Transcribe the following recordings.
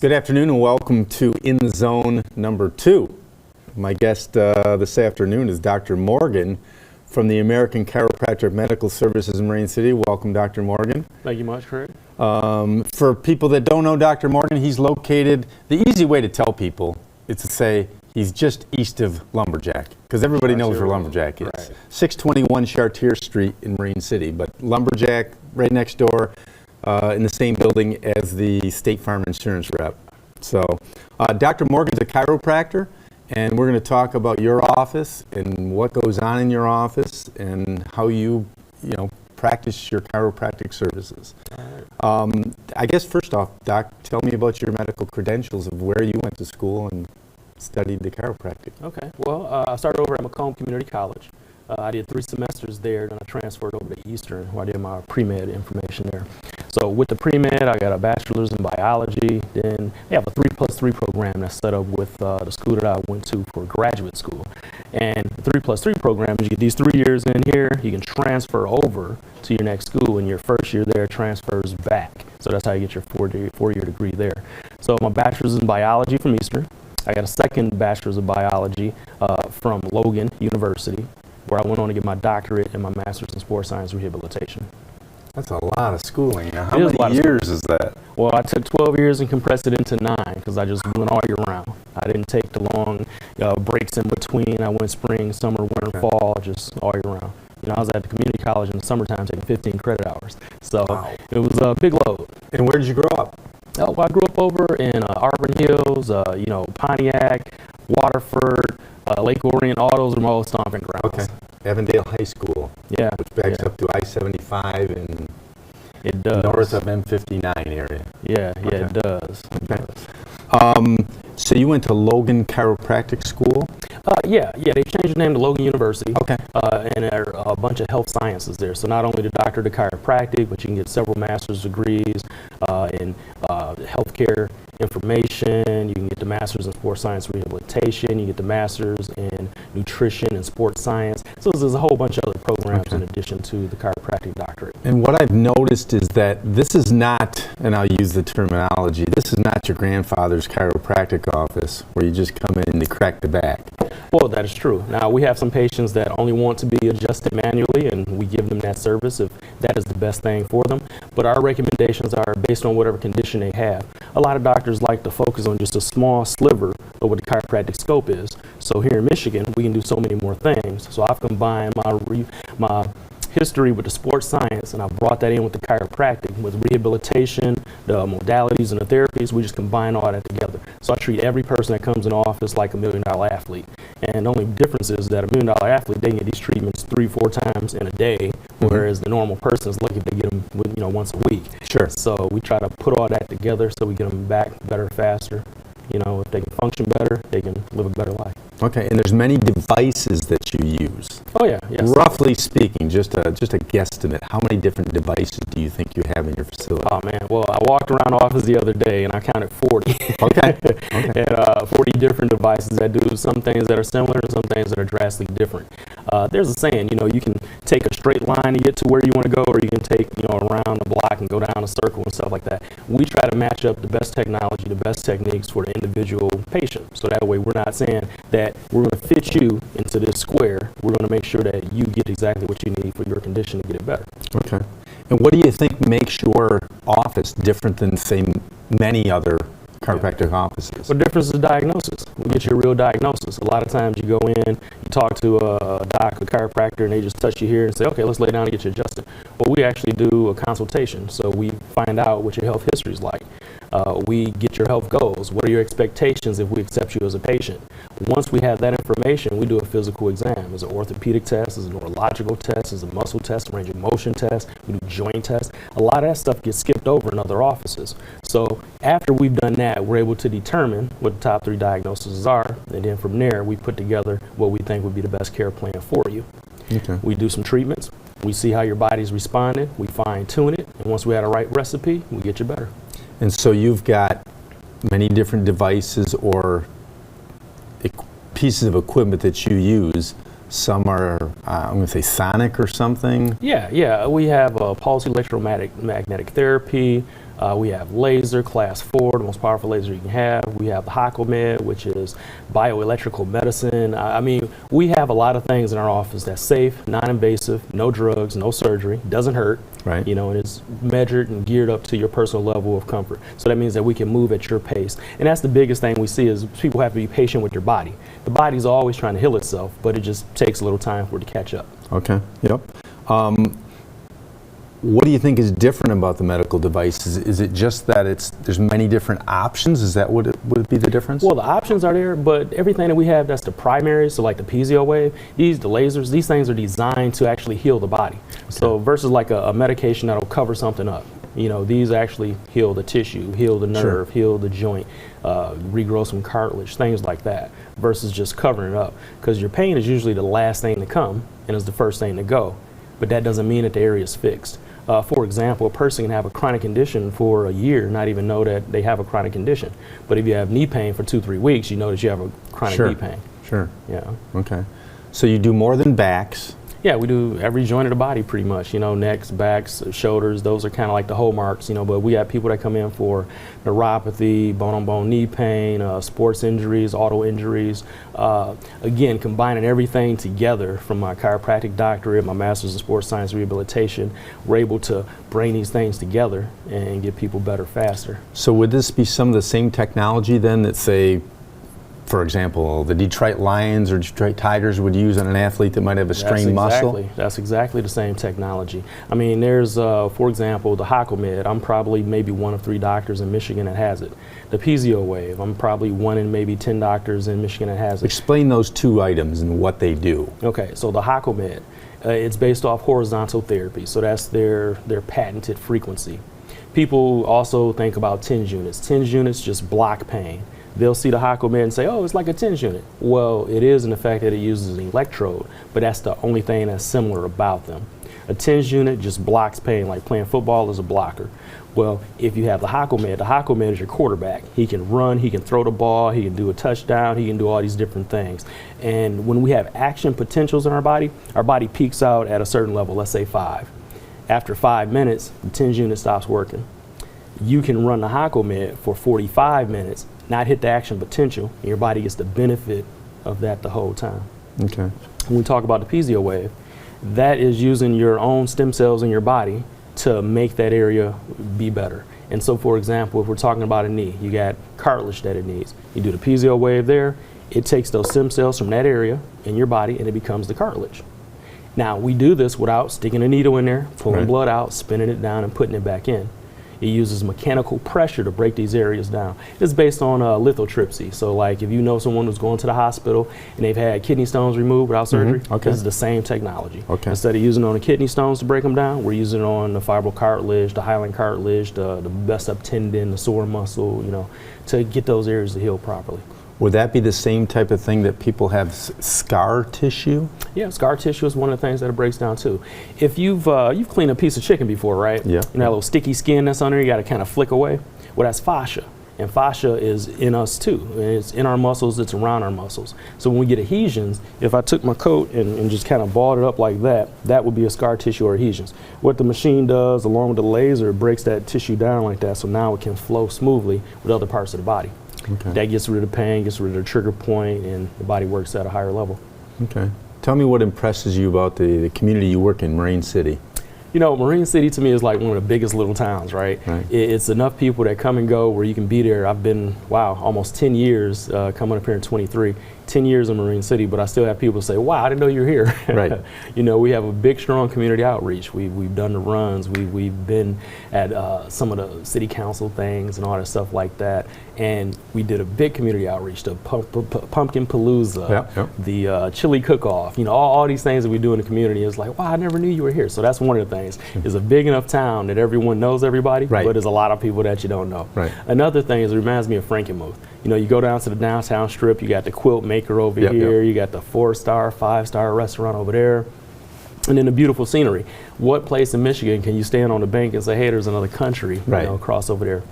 Good afternoon and welcome to In the Zone number 2. My guest this afternoon is Dr. Morgan from the American Chiropractic Medical Services in Marine City. Welcome, Dr. Morgan. Thank you much, Craig. For people that don't know Dr. Morgan, he's located, the easy way to tell people is to say he's just east of Lumberjack, because everybody knows where Lumberjack is. Right. 621 Chartier Street in Marine City, but Lumberjack right next door in the same building as the State Farm Insurance rep. So Dr. Morgan's a chiropractor, and we're going to talk about your office and what goes on in your office and how you practice your chiropractic services. I guess first off, Doc, tell me about your medical credentials of where you went to school and studied the chiropractic. Okay, well, I started over at Macomb Community College. I did 3 semesters there, then I transferred over to Eastern, where I did my pre-med information there. So with the pre-med, I got a bachelor's in biology. Then they have a 3+3 program that's set up with the school that I went to for graduate school. And the 3+3 program is you get these 3 years in here, you can transfer over to your next school, and your first year there transfers back. So that's how you get your four-year degree there. So my bachelor's in biology from Eastern. I got a second bachelor's of biology from Logan University, where I went on to get my doctorate and my master's in sports science rehabilitation. That's a lot of schooling. Now, how many years is that? Well, I took 12 years and compressed it into 9 because I just went all year round. I didn't take the long breaks in between. I went spring, summer, winter, fall, just all year round. You know, I was at the community college in the summertime taking 15 credit hours. So It was a big load. And where did you grow up? Oh, well, I grew up over in Auburn Hills, Pontiac, Waterford, Lake Orion. All those are my old stomping grounds. Okay. Avondale High School. Yeah. Which backs up to I-75 and it does. North of M59 area. Yeah, it does. Okay. So you went to Logan Chiropractic School? Yeah, they changed the name to Logan University. Okay. And there are a bunch of health sciences there. So not only the doctorate of chiropractic, but you can get several master's degrees in healthcare information. You can get the master's in sports science rehabilitation. You get the master's in nutrition and sports science. So there's a whole bunch of other programs in addition to the chiropractic doctorate. And what I've noticed is that this is not, and I'll use the terminology, this is not your grandfather's chiropractic office where you just come in and crack the back. Well, that is true. Now, we have some patients that only want to be adjusted manually, and we give them that service if that is the best thing for them. But our recommendations are based on whatever condition they have. A lot of doctors like to focus on just a small sliver of what the chiropractic scope is. So here in Michigan, we can do so many more things. So I've combined my history with the sports science, and I brought that in with the chiropractic, with rehabilitation, the modalities and the therapies. We just combine all that together. So I treat every person that comes in the office like $1 million athlete. And the only difference is that $1 million athlete, they get these treatments 3-4 times in a day, whereas the normal person is lucky if they get them once a week. Sure. So we try to put all that together so we get them back better, faster. If they can function better, they can live a better life. Okay, and there's many devices that you use. Oh yeah, yes. Roughly speaking, just a guesstimate, how many different devices do you think you have in your facility? Oh man, well, I walked around the office the other day and I counted 40. Okay. And 40 different devices that do some things that are similar and some things that are drastically different. There's a saying, you can take a straight line to get to where you want to go, or you can take, around the block and go down a circle and stuff like that. We try to match up the best technology, the best techniques for the individual patient. So that way we're not saying that we're going to fit you into this square. We're going to make sure that you get exactly what you need for your condition to get it better. Okay. And what do you think makes your office different than, say, many other chiropractic offices? The difference is diagnosis. We get you a real diagnosis. A lot of times you go in, you talk to a doc, a chiropractor, and they just touch you here and say, okay, let's lay down and get you adjusted. But we actually do a consultation. So we find out what your health history is like. We get your health goals. What are your expectations if we accept you as a patient? Once we have that information, we do a physical exam. It's an orthopedic test, it's a neurological test, it's a muscle test, a range of motion test, we do joint tests. A lot of that stuff gets skipped over in other offices. So after we've done that, we're able to determine what the top 3 diagnoses are, and then from there, we put together what we think would be the best care plan for you. Okay. We do some treatments, we see how your body's responding, we fine tune it, and once we have the right recipe, we get you better. And so you've got many different devices or pieces of equipment that you use. Some are, I'm going to say sonic or something. Yeah. We have pulse electromagnetic therapy. We have laser class 4, the most powerful laser you can have. We have the HACOmed, which is bioelectrical medicine. I mean, we have a lot of things in our office that's safe, non-invasive, no drugs, no surgery, doesn't hurt, Right. you know, and it's measured and geared up to your personal level of comfort. So that means that we can move at your pace. And that's the biggest thing we see is people have to be patient with their body. The body's always trying to heal itself, but it just takes a little time for it to catch up. Okay, yep. What do you think is different about the medical devices? Is it just that there's many different options? Is that would it be the difference? Well, the options are there, but everything that we have that's the primary, so like the piezo wave, the lasers, these things are designed to actually heal the body. Okay. So versus like a medication that'll cover something up. You know, these actually heal the tissue, heal the nerve, heal the joint, regrow some cartilage, things like that, versus just covering it up. Because your pain is usually the last thing to come and is the first thing to go. But that doesn't mean that the area is fixed. For example, a person can have a chronic condition for a year, not even know that they have a chronic condition. But if you have knee pain for 2-3 weeks, you know that you have a chronic knee pain. Sure. Yeah. Okay. So you do more than backs. Yeah, we do every joint of the body pretty much, you know, necks, backs, shoulders, those are kind of like the hallmarks, you know, but we have people that come in for neuropathy, bone-on-bone knee pain, sports injuries, auto injuries. Again, combining everything together from my chiropractic doctorate, my master's in sports science rehabilitation, we're able to bring these things together and get people better faster. So would this be some of the same technology then that, say, for example, the Detroit Lions or Detroit Tigers would use on an athlete that might have a strained muscle? That's exactly the same technology. I mean, there's, for example, the HACOmed. I'm probably maybe one of 3 doctors in Michigan that has it. The piezo wave, I'm probably one in maybe 10 doctors in Michigan that has it. Explain those 2 items and what they do. Okay, so the HACOmed, it's based off horizontal therapy, so that's their patented frequency. People also think about TENS units. TENS units just block pain. They'll see the HACOmed and say, oh, it's like a TENS unit. Well, it is in the fact that it uses an electrode, but that's the only thing that's similar about them. A TENS unit just blocks pain, like playing football is a blocker. Well, if you have the HACOmed is your quarterback. He can run, he can throw the ball, he can do a touchdown, he can do all these different things. And when we have action potentials in our body peaks out at a certain level, let's say 5. After 5 minutes, the TENS unit stops working. You can run the HACOmed for 45 minutes, not hit the action potential, and your body gets the benefit of that the whole time. Okay. When we talk about the piezo wave, that is using your own stem cells in your body to make that area be better. And so, for example, if we're talking about a knee, you got cartilage that it needs. You do the piezo wave there, it takes those stem cells from that area in your body and it becomes the cartilage. Now, we do this without sticking a needle in there, pulling blood out, spinning it down, and putting it back in. It uses mechanical pressure to break these areas down. It's based on lithotripsy. So like if you know someone who's going to the hospital and they've had kidney stones removed without surgery, this is the same technology. Okay. Instead of using it on the kidney stones to break them down, we're using it on the fibrocartilage, the hyaline cartilage, the messed up tendon, the sore muscle, you know, to get those areas to heal properly. Would that be the same type of thing that people have scar tissue? Yeah, scar tissue is one of the things that it breaks down too. If you've cleaned a piece of chicken before, right? Yeah. You know, that little sticky skin that's on there, you got to kind of flick away. Well, that's fascia. And fascia is in us too. And it's in our muscles, it's around our muscles. So when we get adhesions, if I took my coat and just kind of balled it up like that, that would be a scar tissue or adhesions. What the machine does, along with the laser, it breaks that tissue down like that, so now it can flow smoothly with other parts of the body. Okay. That gets rid of the pain, gets rid of the trigger point, and the body works at a higher level. Okay. Tell me what impresses you about the community you work in, Marine City. You know, Marine City to me is like one of the biggest little towns, right? It's enough people that come and go where you can be there. I've been, almost 10 years, coming up here in 23, 10 years in Marine City, but I still have people say, wow, I didn't know you were here. Right. You know, we have a big, strong community outreach. We've done the runs. We've been at some of the city council things and all that stuff like that. And we did a big community outreach, the Pumpkin Palooza, the chili cook-off, you know, all these things that we do in the community. It's like, wow, I never knew you were here. So that's one of the things. It's a big enough town that everyone knows everybody, but there's a lot of people that you don't know. Another thing is it reminds me of Frankenmuth. You know, you go down to the downtown strip, you got the quilt maker over here, you got the 4-star, 5-star restaurant over there, and then the beautiful scenery. What place in Michigan can you stand on the bank and say, hey, there's another country, you know, across over there?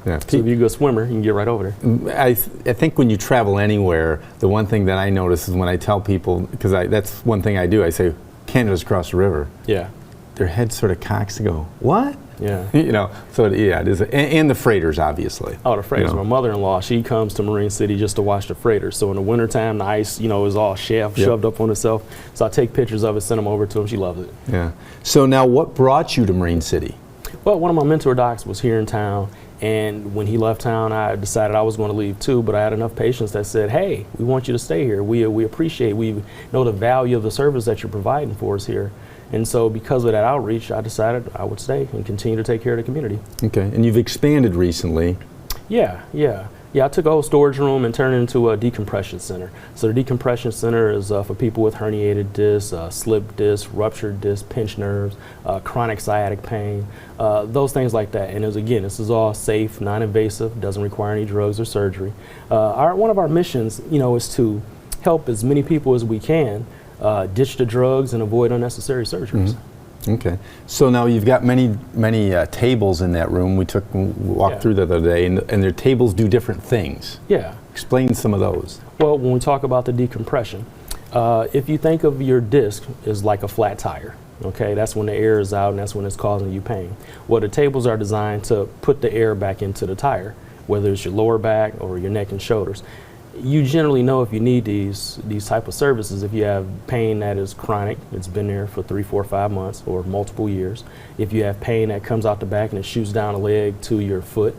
Yeah. So if you're a good swimmer, you can get right over there. I think when you travel anywhere, the one thing that I notice is when I tell people, because that's one thing I do, I say, Canada's across the river. Yeah. Their head sort of cocks to go, what? Yeah. You know, so yeah, it is, and the freighters, obviously. Oh, the freighters. You know. My mother-in-law, she comes to Marine City just to watch the freighters. So in the wintertime, the ice, is all shoved up on itself. So I take pictures of it, send them over to her. She loves it. Yeah. So now, what brought you to Marine City? Well, one of my mentor docs was here in town, and when he left town, I decided I was going to leave too, but I had enough patients that said, hey, we want you to stay here. We appreciate, we know the value of the service that you're providing for us here. And so because of that outreach, I decided I would stay and continue to take care of the community. Okay, and you've expanded recently. Yeah, I took a whole storage room and turned it into a decompression center. So the decompression center is for people with herniated discs, slipped discs, ruptured discs, pinched nerves, chronic sciatic pain, those things like that. And this is all safe, non-invasive, doesn't require any drugs or surgery. One of our missions, is to help as many people as we can ditch the drugs and avoid unnecessary surgeries. Mm-hmm. Okay, so now you've got many tables in that room. We walked through the other day, and their tables do different things. Yeah. Explain some of those. Well, when we talk about the decompression, if you think of your disc as like a flat tire, okay, that's when the air is out and that's when it's causing you pain. Well, the tables are designed to put the air back into the tire, whether it's your lower back or your neck and shoulders. You generally know if you need these type of services if you have pain that is chronic, it's been there for 3, 4, 5 months or multiple years. If you have pain that comes out the back and it shoots down a leg to your foot,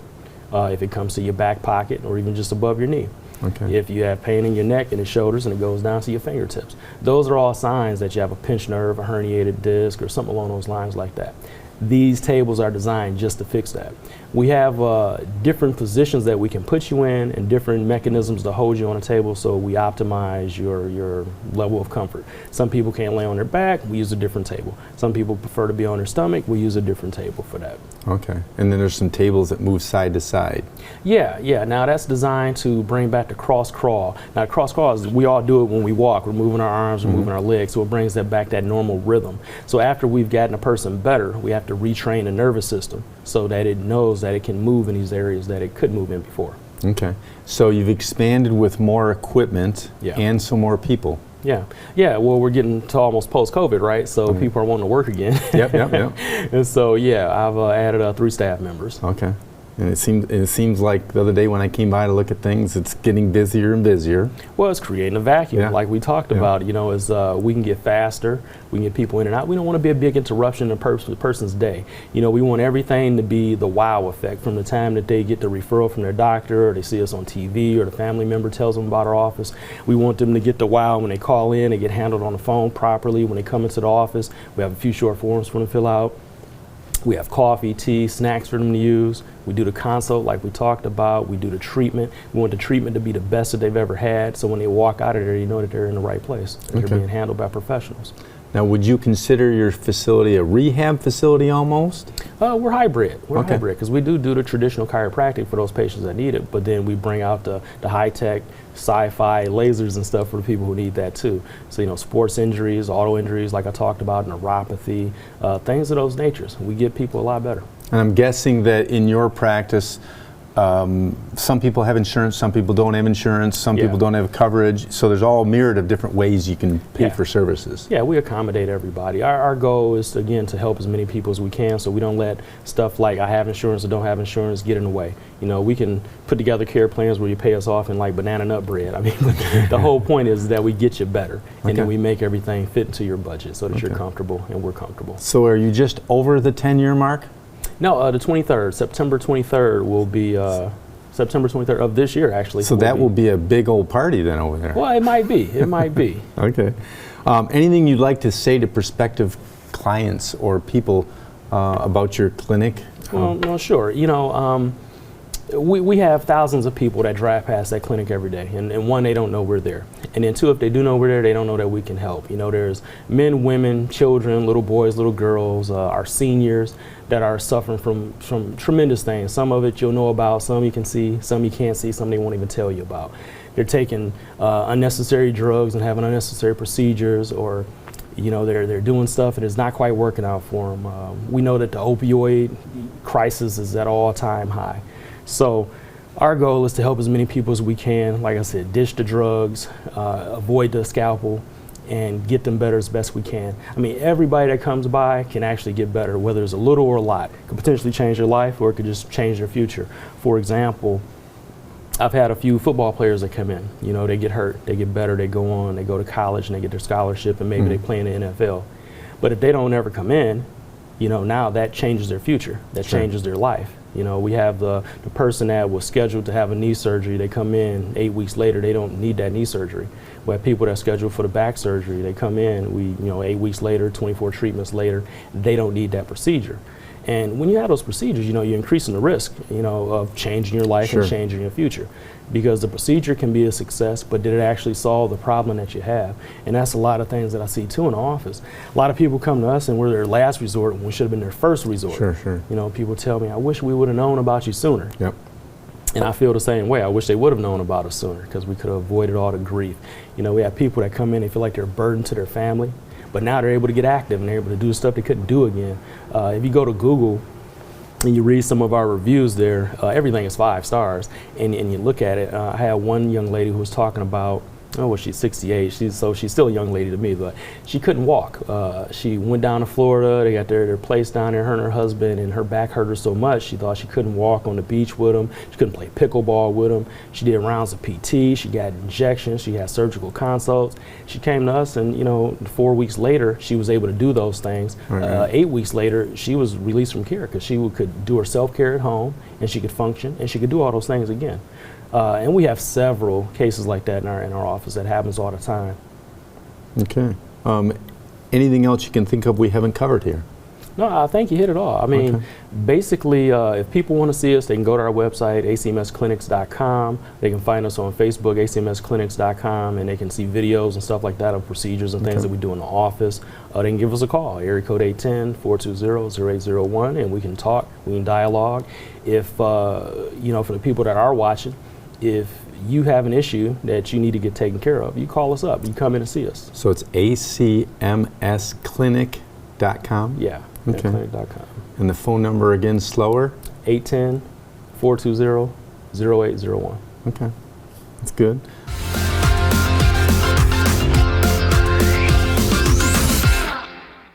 if it comes to your back pocket or even just above your knee. Okay. If you have pain in your neck and your shoulders and it goes down to your fingertips. Those are all signs that you have a pinched nerve, a herniated disc, or something along those lines like that. These tables are designed just to fix that. We have different positions that we can put you in and different mechanisms to hold you on a table so we optimize your level of comfort. Some people can't lay on their back, we use a different table. Some people prefer to be on their stomach, we use a different table for that. Okay, and then there's some tables that move side to side. Yeah, now that's designed to bring back the cross crawl. Now cross crawl is, we all do it when we walk, we're moving our arms, we're moving our legs, so it brings that back, that normal rhythm. So after we've gotten a person better, we have to retrain the nervous system so that it knows that it can move in these areas that it could move in before. Okay, so you've expanded with more equipment Yeah. and some more people. Yeah, well, we're getting to almost post-COVID, right? So people are wanting to work again. Yep. And so, I've added 3 staff members. Okay. And it seems like the other day when I came by to look at things, it's getting busier and busier. Well, it's creating a vacuum, like we talked about. As we can get faster, we can get people in and out. We don't want to be a big interruption in a person's day. We want everything to be the wow effect from the time that they get the referral from their doctor, or they see us on TV, or the family member tells them about our office. We want them to get the wow when they call in, they get handled on the phone properly. When they come into the office, we have a few short forms for them to fill out. We have coffee, tea, snacks for them to use. We do the consult like we talked about. We do the treatment. We want the treatment to be the best that they've ever had. So when they walk out of there, you know that they're in the right place. That they're being handled by professionals. Now, would you consider your facility a rehab facility almost? We're hybrid. We're hybrid because we do the traditional chiropractic for those patients that need it, but then we bring out the high-tech, sci-fi lasers and stuff for the people who need that too. So, sports injuries, auto injuries, like I talked about, neuropathy, things of those natures. We get people a lot better. And I'm guessing that in your practice, some people have insurance, some people don't have insurance, some people don't have coverage. So there's all a myriad of different ways you can pay for services. Yeah, we accommodate everybody. Our goal is, again, to help as many people as we can, so we don't let stuff like I have insurance or don't have insurance get in the way. We can put together care plans where you pay us off in like banana nut bread. I mean, the whole point is that we get you better, and then we make everything fit into your budget so that you're comfortable and we're comfortable. So are you just over the 10-year mark? No, the 23rd, September 23rd will be September 23rd of this year, actually. So that will be a big old party then over there. Well, it might be. It might be. Okay. Anything you'd like to say to prospective clients or people about your clinic? Well, sure. We have thousands of people that drive past that clinic every day, and one, they don't know we're there, and then two, if they do know we're there, they don't know that we can help. There's men, women, children, little boys, little girls, our seniors that are suffering from tremendous things. Some of it you'll know about, some you can see, some you can't see, some they won't even tell you about. They're taking unnecessary drugs and having unnecessary procedures, or they're doing stuff and it's not quite working out for them. We know that the opioid crisis is at all-time high. So our goal is to help as many people as we can. Like I said, ditch the drugs, avoid the scalpel, and get them better as best we can. I mean, everybody that comes by can actually get better, whether it's a little or a lot. It could potentially change their life, or it could just change their future. For example, I've had a few football players that come in, you know, they get hurt, they get better, they go on, they go to college and they get their scholarship, and maybe they play in the NFL. But if they don't ever come in, you know, now that changes their future, that changes their life. You know, we have the person that was scheduled to have a knee surgery, they come in 8 weeks later, they don't need that knee surgery. We have people that are scheduled for the back surgery, they come in, 8 weeks later, 24 treatments later, they don't need that procedure. And when you have those procedures, you know, you're increasing the risk, you know, of changing your life and changing your future. Because the procedure can be a success, but did it actually solve the problem that you have? And that's a lot of things that I see too in the office. A lot of people come to us and we're their last resort when we should have been their first resort. You know, people tell me, I wish we would have known about you sooner. And I feel the same way. I wish they would have known about us sooner, because we could have avoided all the grief. You know, we have people that come in, they feel like they're a burden to their family, but now they're able to get active and they're able to do stuff they couldn't do again. If you go to Google and you read some of our reviews there, everything is 5 stars, and you look at it. I had one young lady who was talking about, she's 68, she's still a young lady to me, but she couldn't walk. She went down to Florida, they got their place down there, her and her husband, and her back hurt her so much she thought she couldn't walk on the beach with them, she couldn't play pickleball with them. She did rounds of PT, she got injections, she had surgical consults. She came to us, and 4 weeks later she was able to do those things. 8 weeks later she was released from care, because she could do her self-care at home, and she could function, and she could do all those things again. And we have several cases like that in our office. That happens all the time. Okay. Anything else you can think of we haven't covered here? No, I think you hit it all. I mean, basically, if people want to see us, they can go to our website, acmsclinics.com. They can find us on Facebook, acmsclinics.com, and they can see videos and stuff like that of procedures and things that we do in the office. They can give us a call, area code 810-420-0801, and we can talk, we can dialogue. If, for the people that are watching, if you have an issue that you need to get taken care of, you call us up, you come in and see us. So it's acmsclinic.com? Yeah, clinic.com. And the phone number again, slower? 810-420-0801. Okay, that's good.